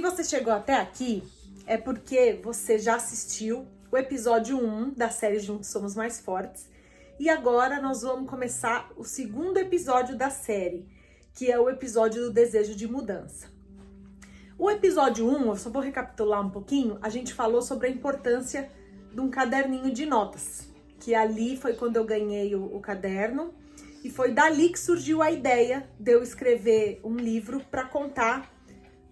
Se você chegou até aqui, é porque você já assistiu o episódio 1 da série Juntos Somos Mais Fortes. E agora nós vamos começar o segundo episódio da série, que é o episódio do desejo de mudança. O episódio 1, eu só vou recapitular um pouquinho, a gente falou sobre a importância de um caderninho de notas, que ali foi quando eu ganhei o caderno, e foi dali que surgiu a ideia de eu escrever um livro para contar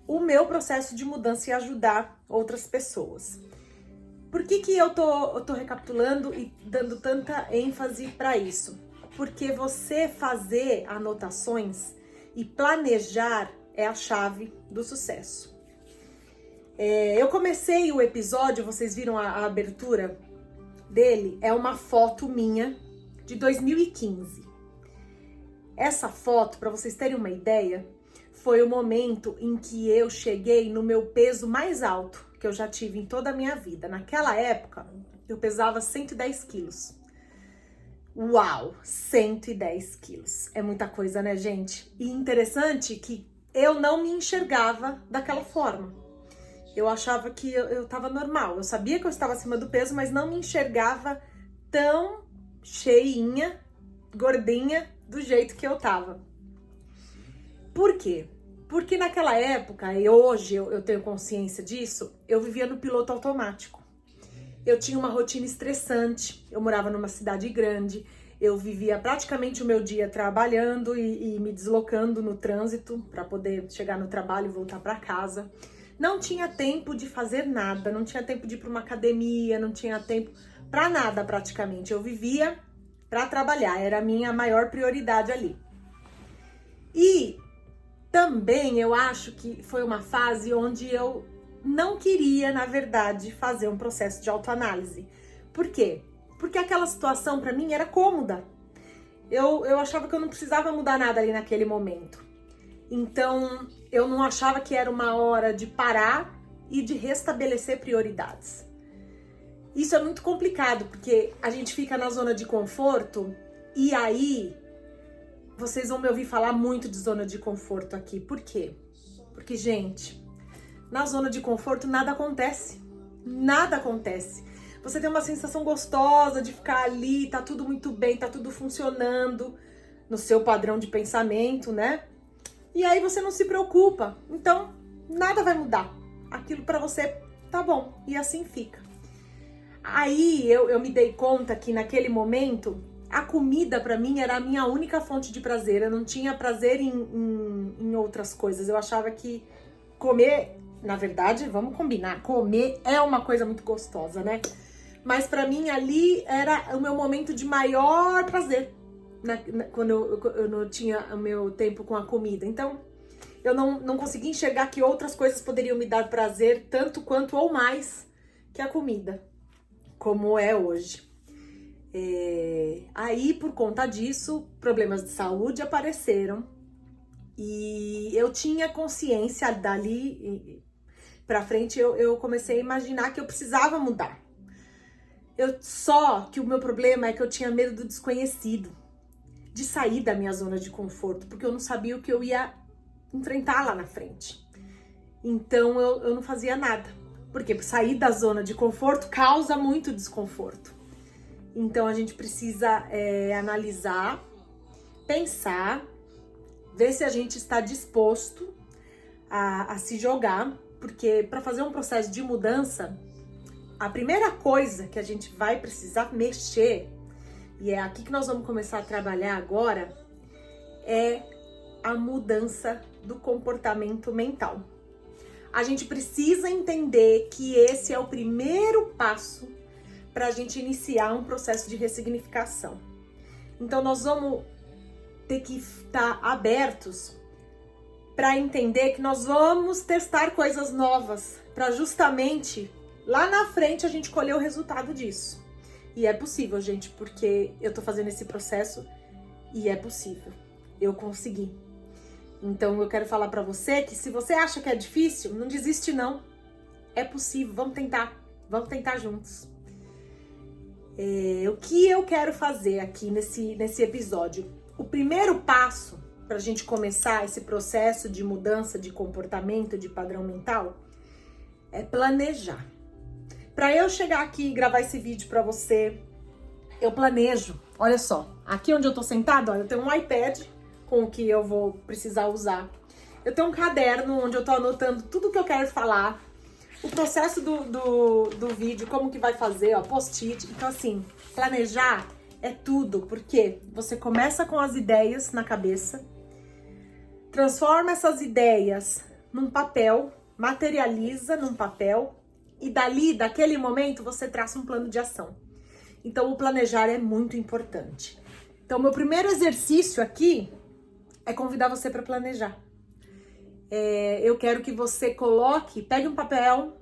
o meu processo de mudança e ajudar outras pessoas. Por que eu tô recapitulando e dando tanta ênfase para isso? Porque você fazer anotações e planejar é a chave do sucesso. Eu comecei o episódio, vocês viram a abertura dele, é uma foto minha de 2015. Essa foto, para vocês terem uma ideia, foi o momento em que eu cheguei no meu peso mais alto que eu já tive em toda a minha vida. Naquela época, eu pesava 110 quilos. Uau, 110 quilos. É muita coisa, né, gente? E interessante que eu não me enxergava daquela forma. Eu achava que eu estava normal. Eu sabia que eu estava acima do peso, mas não me enxergava tão cheinha, gordinha, do jeito que eu tava. Por quê? Porque naquela época, e hoje eu tenho consciência disso, eu vivia no piloto automático. Eu tinha uma rotina estressante, eu morava numa cidade grande, eu vivia praticamente o meu dia trabalhando e me deslocando no trânsito para poder chegar no trabalho e voltar para casa. Não tinha tempo de fazer nada, não tinha tempo de ir para uma academia, não tinha tempo para nada praticamente. Eu vivia para trabalhar, era a minha maior prioridade ali. E também eu acho que foi uma fase onde eu não queria, na verdade, fazer um processo de autoanálise. Por quê? Porque aquela situação para mim era cômoda. Eu achava que eu não precisava mudar nada ali naquele momento. Então, eu não achava que era uma hora de parar e de restabelecer prioridades. Isso é muito complicado, porque a gente fica na zona de conforto e aí vocês vão me ouvir falar muito de zona de conforto aqui. Por quê? Porque, gente, na zona de conforto nada acontece. Nada acontece. Você tem uma sensação gostosa de ficar ali, tá tudo muito bem, tá tudo funcionando no seu padrão de pensamento, né? E aí você não se preocupa. Então, nada vai mudar. Aquilo pra você tá bom. E assim fica. Aí eu me dei conta que naquele momento a comida pra mim era a minha única fonte de prazer. Eu não tinha prazer em outras coisas. Eu achava que comer, na verdade, vamos combinar, comer é uma coisa muito gostosa, né? Mas pra mim ali era o meu momento de maior prazer, quando eu não tinha o meu tempo com a comida. Então eu não conseguia enxergar que outras coisas poderiam me dar prazer tanto quanto ou mais que a comida, como é hoje. Aí, por conta disso, problemas de saúde apareceram e eu tinha consciência dali pra frente, eu comecei a imaginar que eu precisava mudar. Só que o meu problema é que eu tinha medo do desconhecido, de sair da minha zona de conforto, porque eu não sabia o que eu ia enfrentar lá na frente. Então eu não fazia nada, porque sair da zona de conforto causa muito desconforto. Então a gente precisa analisar, pensar, ver se a gente está disposto a se jogar, porque para fazer um processo de mudança, a primeira coisa que a gente vai precisar mexer, e é aqui que nós vamos começar a trabalhar agora, é a mudança do comportamento mental. A gente precisa entender que esse é o primeiro passo para a gente iniciar um processo de ressignificação. Então nós vamos ter que estar abertos para entender que nós vamos testar coisas novas para justamente lá na frente a gente colher o resultado disso. E é possível, gente, porque eu tô fazendo esse processo e é possível. Eu consegui. Então eu quero falar para você que se você acha que é difícil, não desiste não. É possível, vamos tentar juntos. O que eu quero fazer aqui nesse episódio? O primeiro passo pra gente começar esse processo de mudança de comportamento, de padrão mental, é planejar. Para eu chegar aqui e gravar esse vídeo para você, eu planejo. Olha só, aqui onde eu tô sentada, eu tenho um iPad com o que eu vou precisar usar. Eu tenho um caderno onde eu tô anotando tudo que eu quero falar, o processo do vídeo, como que vai fazer, ó, post-it. Então, assim, planejar é tudo, porque você começa com as ideias na cabeça, transforma essas ideias num papel, materializa num papel, e dali, daquele momento, você traça um plano de ação. Então, o planejar é muito importante. Então, meu primeiro exercício aqui é convidar você para planejar. Eu quero que você pegue um papel,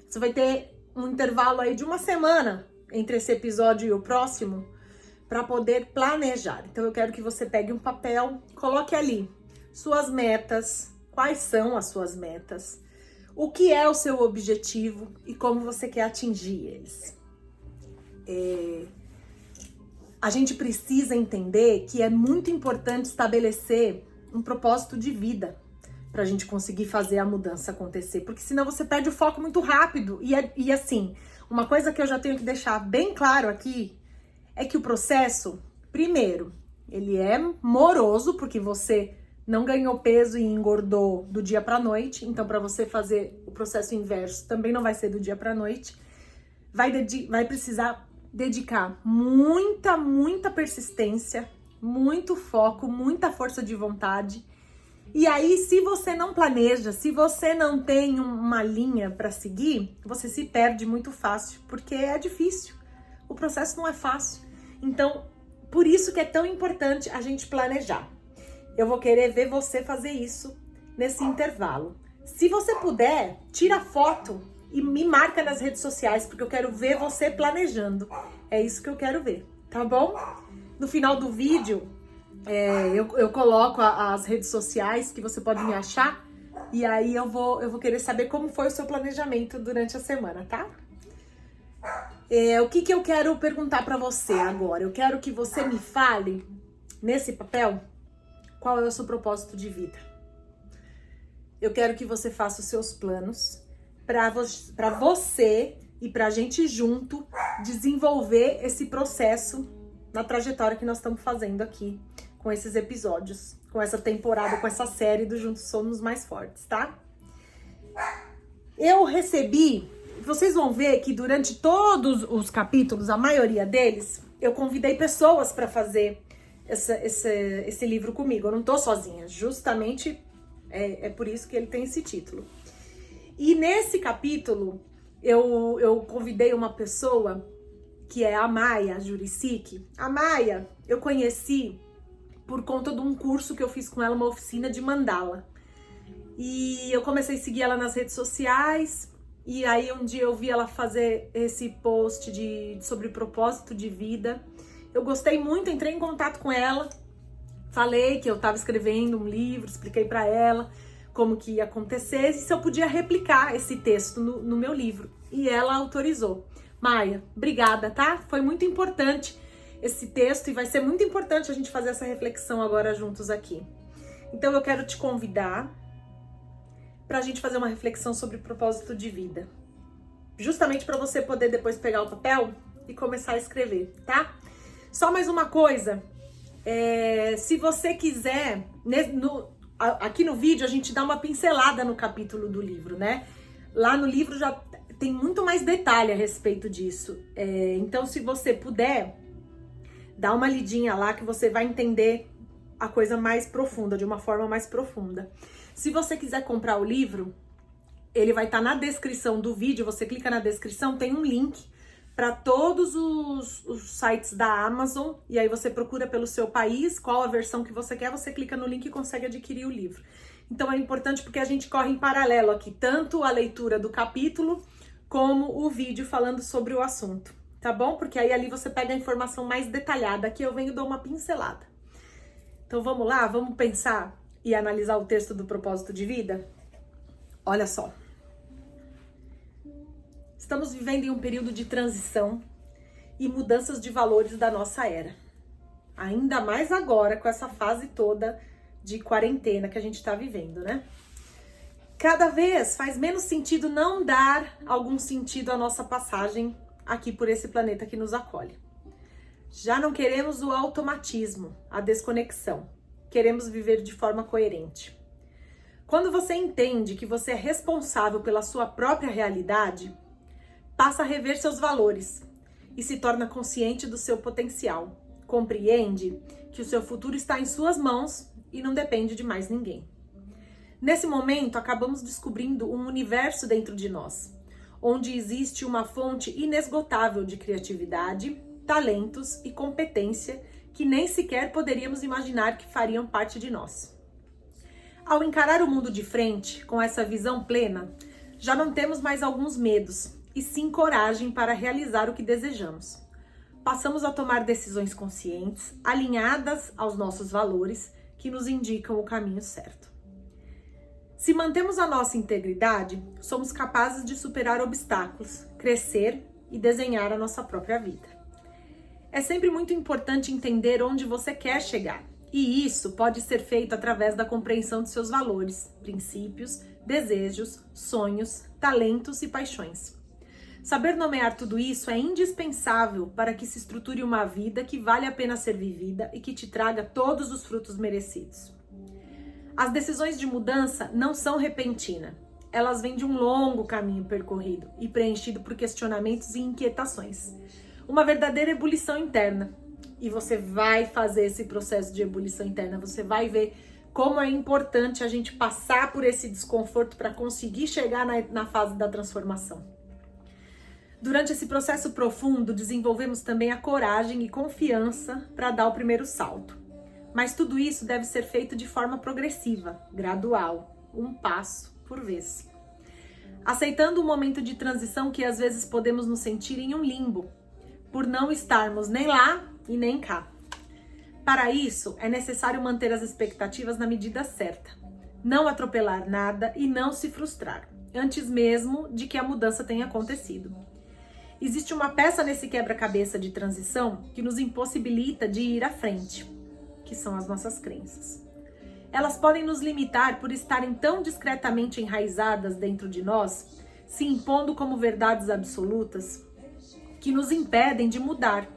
você vai ter um intervalo aí de uma semana entre esse episódio e o próximo, para poder planejar. Então, eu quero que você pegue um papel, coloque ali suas metas, quais são as suas metas, o que é o seu objetivo e como você quer atingir eles. A gente precisa entender que é muito importante estabelecer um propósito de vida para a gente conseguir fazer a mudança acontecer, porque senão você perde o foco muito rápido. E assim, uma coisa que eu já tenho que deixar bem claro aqui é que o processo, primeiro, ele é moroso, porque você não ganhou peso e engordou do dia para noite. Então, para você fazer o processo inverso, também não vai ser do dia para noite. Vai precisar dedicar muita persistência, muito foco, muita força de vontade. E aí, se você não planeja, se você não tem uma linha para seguir, você se perde muito fácil, porque é difícil. O processo não é fácil. Então, por isso que é tão importante a gente planejar. Eu vou querer ver você fazer isso nesse intervalo. Se você puder, tira foto e me marca nas redes sociais, porque eu quero ver você planejando. É isso que eu quero ver, tá bom? No final do vídeo, eu coloco as redes sociais que você pode me achar, e aí eu vou querer saber como foi o seu planejamento durante a semana, tá? O que eu quero perguntar pra você agora? Eu quero que você me fale, nesse papel, qual é o seu propósito de vida. Eu quero que você faça os seus planos para você e pra gente junto desenvolver esse processo na trajetória que nós estamos fazendo aqui com esses episódios, com essa temporada, com essa série do Juntos Somos Mais Fortes, tá? Eu recebi, vocês vão ver que durante todos os capítulos, a maioria deles, eu convidei pessoas para fazer esse livro comigo. Eu não tô sozinha, justamente é por isso que ele tem esse título. E nesse capítulo, eu convidei uma pessoa que é a Maia Juricic. A Maia, eu conheci por conta de um curso que eu fiz com ela, uma oficina de mandala. E eu comecei a seguir ela nas redes sociais, e aí um dia eu vi ela fazer esse post sobre propósito de vida. Eu gostei muito, entrei em contato com ela, falei que eu estava escrevendo um livro, expliquei para ela como que ia acontecer e se eu podia replicar esse texto no meu livro. E ela autorizou. Maia, obrigada, tá? Foi muito importante esse texto e vai ser muito importante a gente fazer essa reflexão agora juntos aqui. Então eu quero te convidar para a gente fazer uma reflexão sobre propósito de vida. Justamente para você poder depois pegar o papel e começar a escrever, tá? Só mais uma coisa, se você quiser, aqui no vídeo a gente dá uma pincelada no capítulo do livro, né? Lá no livro já tem muito mais detalhe a respeito disso. Então, se você puder, dá uma lidinha lá que você vai entender a coisa mais profunda, de uma forma mais profunda. Se você quiser comprar o livro, ele vai estar na descrição do vídeo, você clica na descrição, tem um link para todos os sites da Amazon, e aí você procura pelo seu país, qual a versão que você quer, você clica no link e consegue adquirir o livro. Então é importante porque a gente corre em paralelo aqui, tanto a leitura do capítulo, como o vídeo falando sobre o assunto, tá bom? Porque aí ali você pega a informação mais detalhada, aqui eu venho e dou uma pincelada. Então vamos lá, vamos pensar e analisar o texto do propósito de vida? Olha só. Estamos vivendo em um período de transição e mudanças de valores da nossa era. Ainda mais agora, com essa fase toda de quarentena que a gente está vivendo, né? Cada vez faz menos sentido não dar algum sentido à nossa passagem aqui por esse planeta que nos acolhe. Já não queremos o automatismo, a desconexão. Queremos viver de forma coerente. Quando você entende que você é responsável pela sua própria realidade, passa a rever seus valores e se torna consciente do seu potencial. Compreende que o seu futuro está em suas mãos e não depende de mais ninguém. Nesse momento, acabamos descobrindo um universo dentro de nós, onde existe uma fonte inesgotável de criatividade, talentos e competência que nem sequer poderíamos imaginar que fariam parte de nós. Ao encarar o mundo de frente, com essa visão plena, já não temos mais alguns medos, e sim coragem para realizar o que desejamos. Passamos a tomar decisões conscientes, alinhadas aos nossos valores, que nos indicam o caminho certo. Se mantemos a nossa integridade, somos capazes de superar obstáculos, crescer e desenhar a nossa própria vida. É sempre muito importante entender onde você quer chegar. E isso pode ser feito através da compreensão de seus valores, princípios, desejos, sonhos, talentos e paixões. Saber nomear tudo isso é indispensável para que se estruture uma vida que vale a pena ser vivida e que te traga todos os frutos merecidos. As decisões de mudança não são repentinas. Elas vêm de um longo caminho percorrido e preenchido por questionamentos e inquietações. Uma verdadeira ebulição interna. E você vai fazer esse processo de ebulição interna, você vai ver como é importante a gente passar por esse desconforto para conseguir chegar na fase da transformação. Durante esse processo profundo, desenvolvemos também a coragem e confiança para dar o primeiro salto. Mas tudo isso deve ser feito de forma progressiva, gradual, um passo por vez. Aceitando o momento de transição que às vezes podemos nos sentir em um limbo, por não estarmos nem lá e nem cá. Para isso, é necessário manter as expectativas na medida certa, não atropelar nada e não se frustrar, antes mesmo de que a mudança tenha acontecido. Existe uma peça nesse quebra-cabeça de transição que nos impossibilita de ir à frente, que são as nossas crenças. Elas podem nos limitar por estarem tão discretamente enraizadas dentro de nós, se impondo como verdades absolutas, que nos impedem de mudar.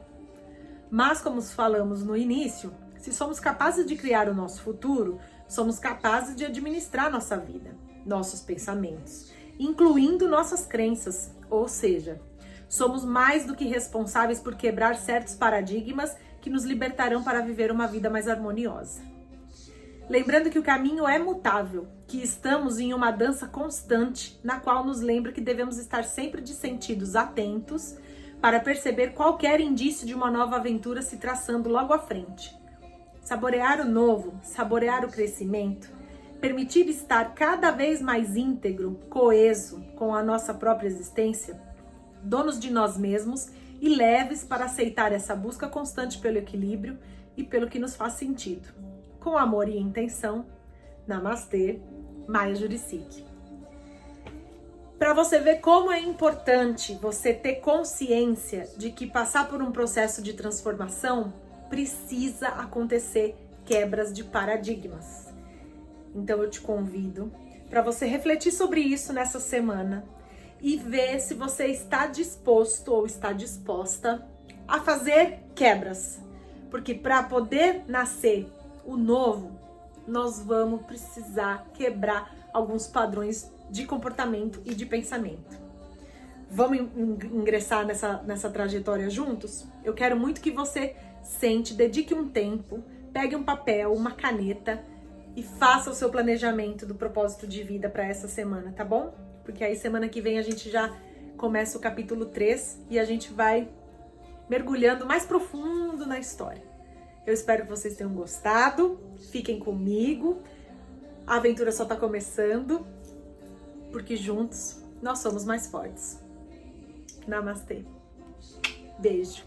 Mas, como falamos no início, se somos capazes de criar o nosso futuro, somos capazes de administrar nossa vida, nossos pensamentos, incluindo nossas crenças, ou seja, somos mais do que responsáveis por quebrar certos paradigmas que nos libertarão para viver uma vida mais harmoniosa. Lembrando que o caminho é mutável, que estamos em uma dança constante, na qual nos lembra que devemos estar sempre de sentidos atentos para perceber qualquer indício de uma nova aventura se traçando logo à frente. Saborear o novo, saborear o crescimento, permitir estar cada vez mais íntegro, coeso com a nossa própria existência, donos de nós mesmos e leves para aceitar essa busca constante pelo equilíbrio e pelo que nos faz sentido. Com amor e intenção, Namastê, Maia Juricic. Para você ver como é importante você ter consciência de que passar por um processo de transformação precisa acontecer quebras de paradigmas. Então eu te convido para você refletir sobre isso nessa semana e ver se você está disposto ou está disposta a fazer quebras. Porque para poder nascer o novo, nós vamos precisar quebrar alguns padrões de comportamento e de pensamento. Vamos ingressar nessa trajetória juntos? Eu quero muito que você sente, dedique um tempo, pegue um papel, uma caneta e faça o seu planejamento do propósito de vida para essa semana, tá bom? Porque aí semana que vem a gente já começa o capítulo 3 e a gente vai mergulhando mais profundo na história. Eu espero que vocês tenham gostado, fiquem comigo, a aventura só tá começando, porque juntos nós somos mais fortes. Namastê. Beijo.